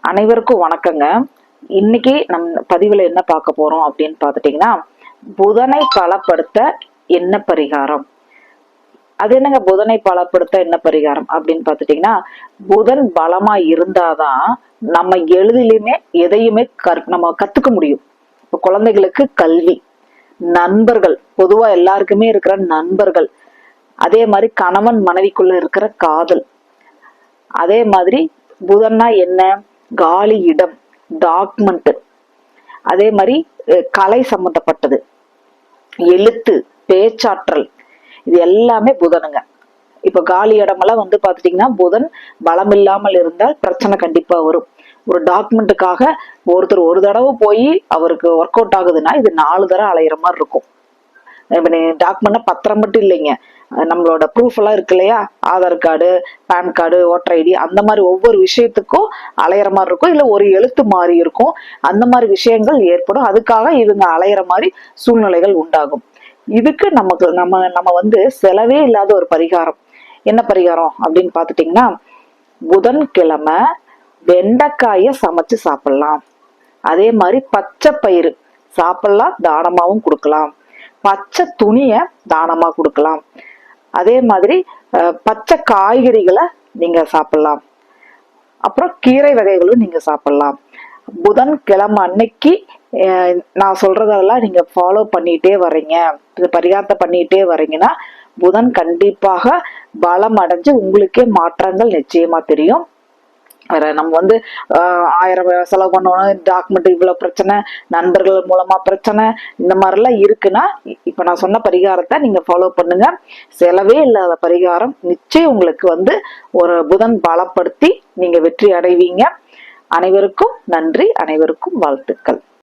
அனைவருக்கும் வணக்கங்க. இன்னைக்கு நம்ம பதிவுல என்ன பார்க்க போறோம் அப்படின்னு பார்த்துட்டீங்கன்னா, புதனை பலப்படுத்த என்ன பரிகாரம். அது என்னங்க புதனை பலப்படுத்த என்ன பரிகாரம் அப்படின்னு பார்த்துட்டீங்கன்னா, புதன் பலமா இருந்தாதான் நம்ம எளிதிலுமே எதையுமே நம்ம கத்துக்க முடியும். இப்ப குழந்தைகளுக்கு கல்வி, நண்பர்கள், பொதுவா எல்லாருக்குமே இருக்கிற நண்பர்கள், அதே மாதிரி கணவன் மனைவிக்குள்ள இருக்கிற காதல், அதே மாதிரி புதன்னா என்ன, காலி இடம், டாக்குமெண்ட், அதே மாதிரி கலை சம்பந்தப்பட்டது, எழுத்து, பேச்சாற்றல், இது எல்லாமே புதனுங்க. இப்ப காலி இடமெல்லாம் பாத்துட்டீங்கன்னா புதன் பலம் இல்லாமல் இருந்தால் பிரச்சனை கண்டிப்பா வரும். ஒரு டாக்குமெண்ட்டுக்காக ஒருத்தர் ஒரு தடவை போய் அவருக்கு ஒர்க் அவுட் ஆகுதுன்னா இது 4 தடவை அலையிற மாதிரி இருக்கும். டாக்குமெண்ட் பத்திரம் மட்டும் இல்லைங்க, நம்மளோட ப்ரூஃப் எல்லாம் இருக்கு இல்லையா, Aadhaar card, PAN card, voter ID, அந்த மாதிரி ஒவ்வொரு விஷயத்துக்கும் அலையிற மாதிரி இருக்கும். இல்ல ஒரு எழுத்து மாறி இருக்கும், அந்த மாதிரி விஷயங்கள் ஏற்படும். அதுக்காக இவங்க அலையிற மாதிரி சூழ்நிலைகள் உண்டாகும். இதுக்கு நமக்கு நம்ம செலவே இல்லாத ஒரு பரிகாரம். என்ன பரிகாரம் அப்படின்னு பாத்துட்டீங்கன்னா, புதன்கிழமை வெண்டைக்காய சமைச்சு சாப்பிடலாம். அதே மாதிரி பச்சை பயிறு சாப்பிடலாம், தானமாவும் கொடுக்கலாம். பச்சை துணிய தானமா கொடுக்கலாம். அதே மாதிரி பச்சை காய்கறிகளை நீங்க சாப்பிடலாம். அப்புறம் கீரை வகைகளும் நீங்க சாப்பிடலாம். புதன்கிழமை அன்னைக்கு நான் சொல்றதெல்லாம் நீங்க ஃபாலோ பண்ணிட்டே வர்றீங்க, இந்த பரிகாரத்தை பண்ணிட்டே வர்றீங்கன்னா புதன் கண்டிப்பாக பலம் அடைஞ்சு உங்களுக்கே மாற்றங்கள் நிச்சயமா தெரியும். நம்ம 1000 செலவு பண்ணணும், டாக்குமெண்ட் இவ்வளவு பிரச்சனை, நண்பர்கள் மூலமா பிரச்சனை, இந்த மாதிரிலாம் இருக்குன்னா இப்ப நான் சொன்ன பரிகாரத்தை நீங்க ஃபாலோ பண்ணுங்க. செலவே இல்லாத பரிகாரம். நிச்சயம் உங்களுக்கு ஒரு புதன் பலப்படுத்தி நீங்க வெற்றி அடைவீங்க. அனைவருக்கும் நன்றி, அனைவருக்கும் வாழ்த்துக்கள்.